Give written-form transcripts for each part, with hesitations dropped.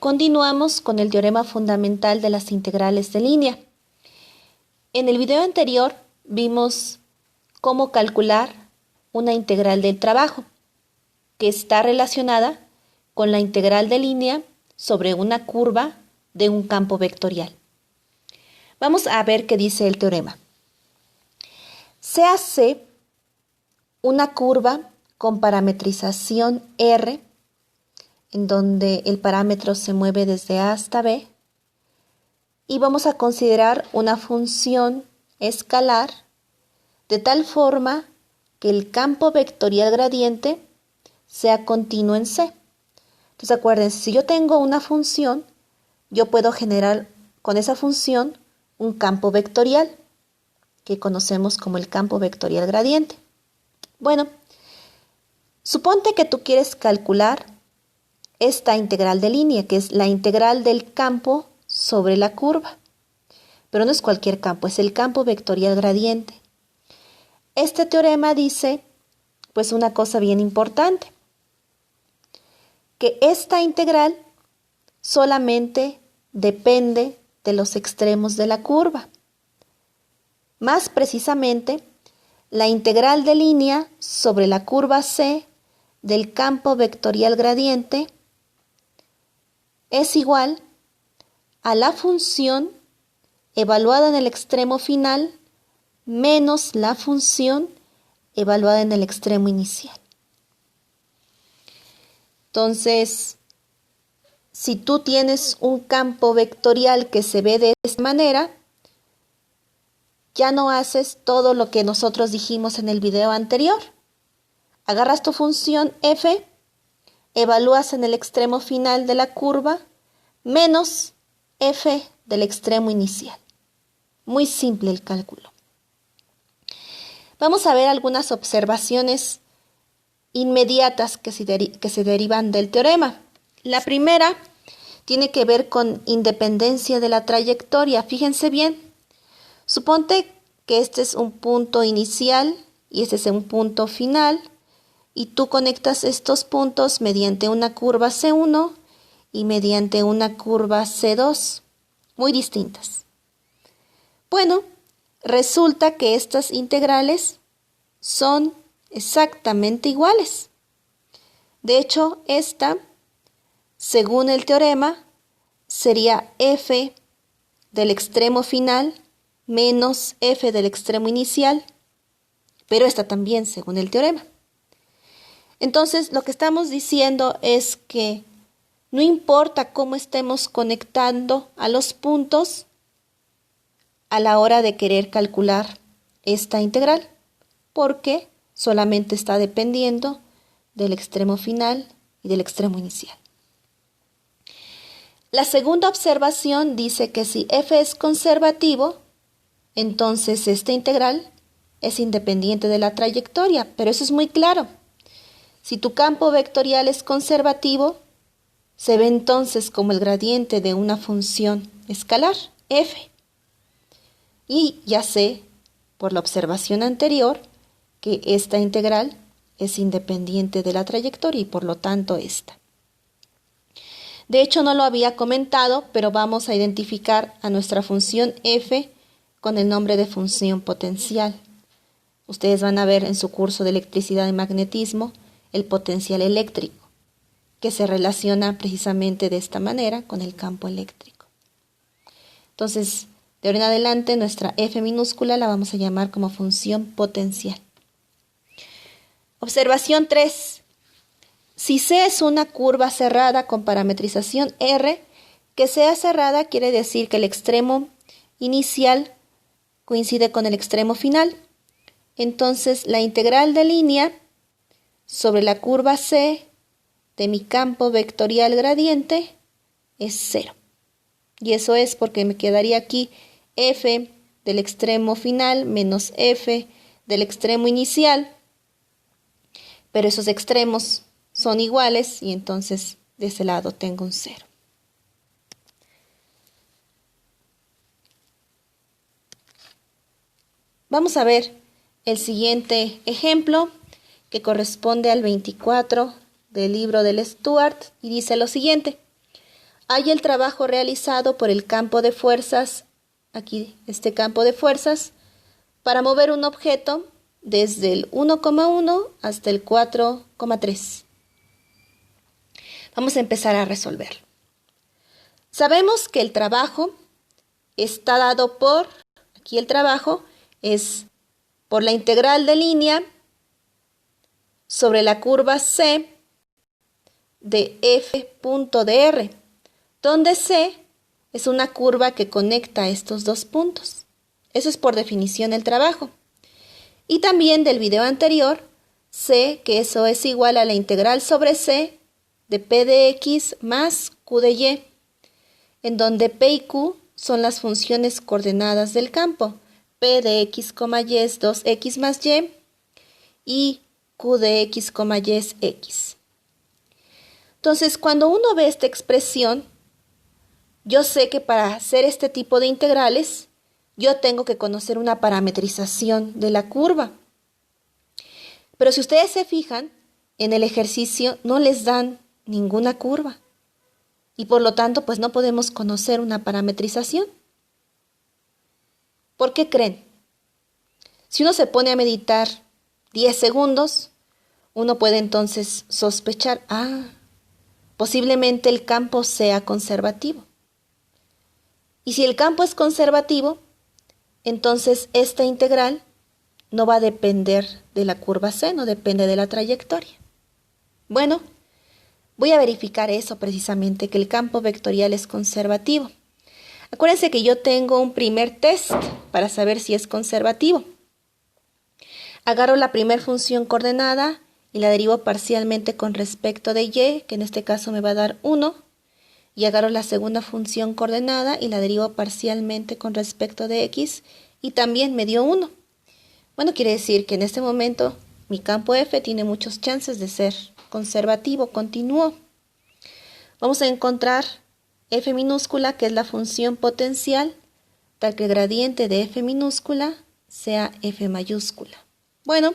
Continuamos con el teorema fundamental de las integrales de línea. En el video anterior vimos cómo calcular una integral del trabajo, que está relacionada con la integral de línea sobre una curva de un campo vectorial. Vamos a ver qué dice el teorema. Se hace una curva con parametrización R, en donde el parámetro se mueve desde A hasta B, y vamos a considerar una función escalar de tal forma que el campo vectorial gradiente sea continuo en C. Entonces acuérdense, si yo tengo una función, yo puedo generar con esa función un campo vectorial que conocemos como el campo vectorial gradiente. Bueno, suponte que tú quieres calcular esta integral de línea, que es la integral del campo sobre la curva. Pero no es cualquier campo, es el campo vectorial gradiente. Este teorema dice, pues, una cosa bien importante, que esta integral solamente depende de los extremos de la curva. Más precisamente, la integral de línea sobre la curva C del campo vectorial gradiente es igual a la función evaluada en el extremo final menos la función evaluada en el extremo inicial. Entonces, si tú tienes un campo vectorial que se ve de esta manera, ya no haces todo lo que nosotros dijimos en el video anterior. Agarras tu función f, evalúas en el extremo final de la curva menos f del extremo inicial. Muy simple el cálculo. Vamos a ver algunas observaciones inmediatas que se derivan del teorema. La primera tiene que ver con independencia de la trayectoria. Fíjense bien. Suponte que este es un punto inicial y este es un punto final, y tú conectas estos puntos mediante una curva C1 y mediante una curva C2, muy distintas. Bueno, resulta que estas integrales son exactamente iguales. De hecho, esta, según el teorema, sería f del extremo final menos f del extremo inicial, pero esta también según el teorema. Entonces, lo que estamos diciendo es que no importa cómo estemos conectando a los puntos a la hora de querer calcular esta integral, porque solamente está dependiendo del extremo final y del extremo inicial. La segunda observación dice que si f es conservativo, entonces esta integral es independiente de la trayectoria, pero eso es muy claro. Si tu campo vectorial es conservativo, se ve entonces como el gradiente de una función escalar, f. Y ya sé, por la observación anterior, que esta integral es independiente de la trayectoria y por lo tanto esta. De hecho, no lo había comentado, pero vamos a identificar a nuestra función f con el nombre de función potencial. Ustedes van a ver en su curso de electricidad y magnetismo el potencial eléctrico, que se relaciona precisamente de esta manera con el campo eléctrico. Entonces, de ahora en adelante, nuestra f minúscula la vamos a llamar como función potencial. Observación 3. Si C es una curva cerrada con parametrización R, que sea cerrada quiere decir que el extremo inicial coincide con el extremo final. Entonces, la integral de línea sobre la curva C de mi campo vectorial gradiente es 0. Y eso es porque me quedaría aquí f del extremo final menos f del extremo inicial, pero esos extremos son iguales y entonces de ese lado tengo un 0. Vamos a ver el siguiente ejemplo que corresponde al 24 del libro del Stuart y dice lo siguiente. hay el trabajo realizado por el campo de fuerzas, aquí este campo de fuerzas, para mover un objeto desde el 1,1 hasta el 4,3. Vamos a empezar a resolver. Sabemos que el trabajo está dado por, aquí el trabajo es por la integral de línea sobre la curva C de f.dr, donde C es una curva que conecta estos dos puntos. Eso es por definición el trabajo. Y también del video anterior, sé que eso es igual a la integral sobre C de P de X más Q de Y, en donde P y Q son las funciones coordenadas del campo. P de X, Y es 2X más Y y Q de X, Y es X. Entonces, cuando uno ve esta expresión, yo sé que para hacer este tipo de integrales, yo tengo que conocer una parametrización de la curva. Pero si ustedes se fijan, en el ejercicio no les dan ninguna curva. Y por lo tanto, pues no podemos conocer una parametrización. ¿Por qué creen? Si uno se pone a meditar 10 segundos, uno puede entonces sospechar, posiblemente el campo sea conservativo. Y si el campo es conservativo, entonces esta integral no va a depender de la curva C, no depende de la trayectoria. Bueno, voy a verificar eso precisamente, que el campo vectorial es conservativo. Acuérdense que yo tengo un primer test para saber si es conservativo. Agarro la primera función coordenada y la derivo parcialmente con respecto de Y, que en este caso me va a dar 1. Y agarro la segunda función coordenada y la derivo parcialmente con respecto de X y también me dio 1. Bueno, quiere decir que en este momento mi campo F tiene muchos chances de ser conservativo, continuo. Vamos a encontrar F minúscula, que es la función potencial, tal que el gradiente de F minúscula sea F mayúscula. Bueno,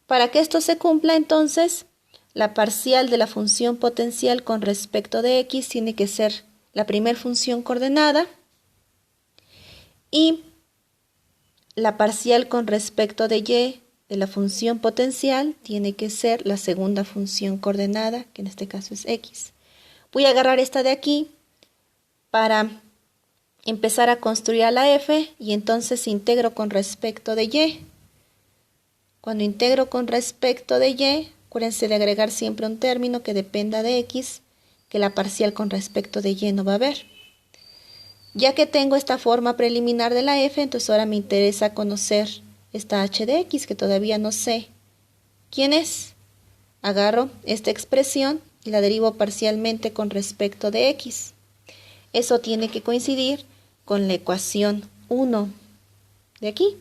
para que esto se cumpla entonces, la parcial de la función potencial con respecto de X tiene que ser la primera función coordenada y la parcial con respecto de Y de la función potencial tiene que ser la segunda función coordenada, que en este caso es X. Voy a agarrar esta de aquí para empezar a construir a la F y entonces integro con respecto de Y. Cuando integro con respecto de Y, acuérdense de agregar siempre un término que dependa de X, que la parcial con respecto de Y no va a haber. Ya que tengo esta forma preliminar de la F, entonces ahora me interesa conocer esta H de X, que todavía no sé quién es. Agarro esta expresión y la derivo parcialmente con respecto de X. Eso tiene que coincidir con la ecuación 1 de aquí.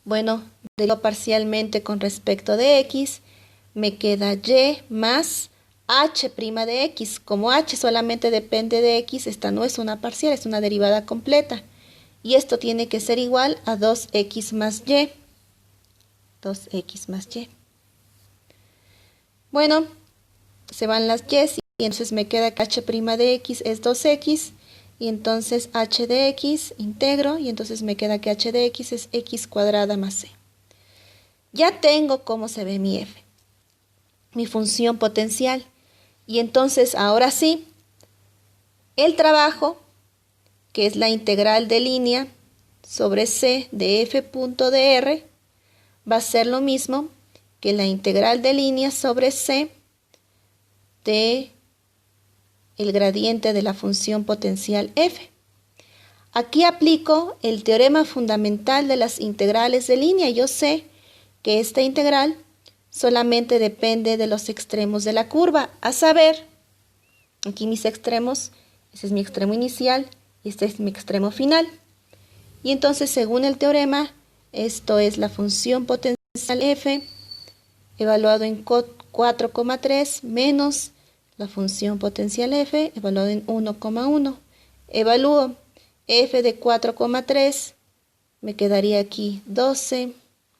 Bueno, derivo parcialmente con respecto de X, me queda Y más H' de X. Como H solamente depende de X, esta no es una parcial, es una derivada completa. Y esto tiene que ser igual a 2X más Y. 2X más Y. Bueno, se van las Y y entonces me queda que H' de X es 2X. Y entonces H de X integro y entonces me queda que H de X es X cuadrada más C. Ya tengo cómo se ve mi F, mi función potencial. Y entonces ahora sí, el trabajo, que es la integral de línea sobre C de f.dr, va a ser lo mismo que la integral de línea sobre C de el gradiente de la función potencial f. Aquí aplico el teorema fundamental de las integrales de línea. Yo sé que esta integral solamente depende de los extremos de la curva, a saber, aquí mis extremos, ese es mi extremo inicial y este es mi extremo final. Y entonces, según el teorema, esto es la función potencial f evaluado en 4,3 menos la función potencial f evaluado en 1,1. Evalúo f de 4,3, me quedaría aquí 12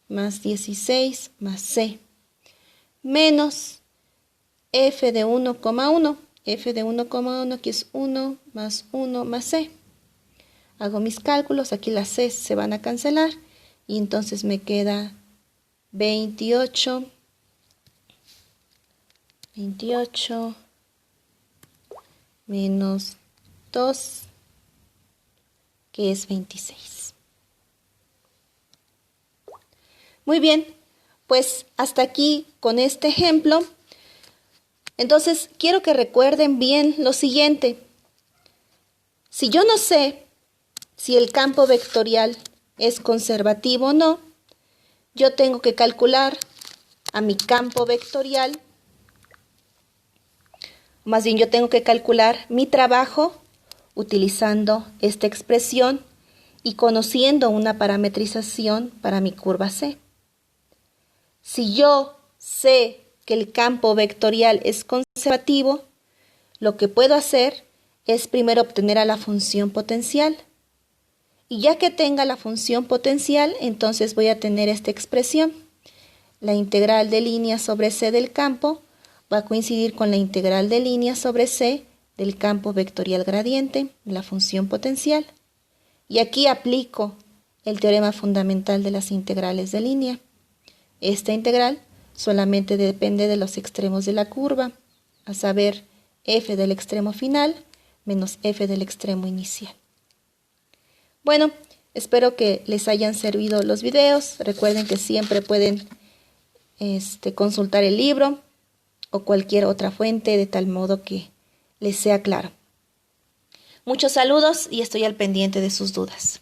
más 16 más c, menos f de 1,1. f de 1,1, aquí es 1 más 1 más c. Hago mis cálculos, aquí las c se van a cancelar y entonces me queda 28 menos 2, que es 26. Muy bien, pues hasta aquí con este ejemplo. Entonces, quiero que recuerden bien lo siguiente. Si yo no sé si el campo vectorial es conservativo o no, yo tengo que calcular a mi campo vectorial, más bien yo tengo que calcular mi trabajo utilizando esta expresión y conociendo una parametrización para mi curva C. Si yo sé que el campo vectorial es conservativo, lo que puedo hacer es primero obtener a la función potencial. Y ya que tenga la función potencial, entonces voy a tener esta expresión. La integral de línea sobre C del campo va a coincidir con la integral de línea sobre C del campo vectorial gradiente, la función potencial. Y aquí aplico el teorema fundamental de las integrales de línea. Esta integral solamente depende de los extremos de la curva, a saber, f del extremo final menos f del extremo inicial. Bueno, espero que les hayan servido los videos. Recuerden que siempre pueden consultar el libro o cualquier otra fuente de tal modo que les sea claro. Muchos saludos y estoy al pendiente de sus dudas.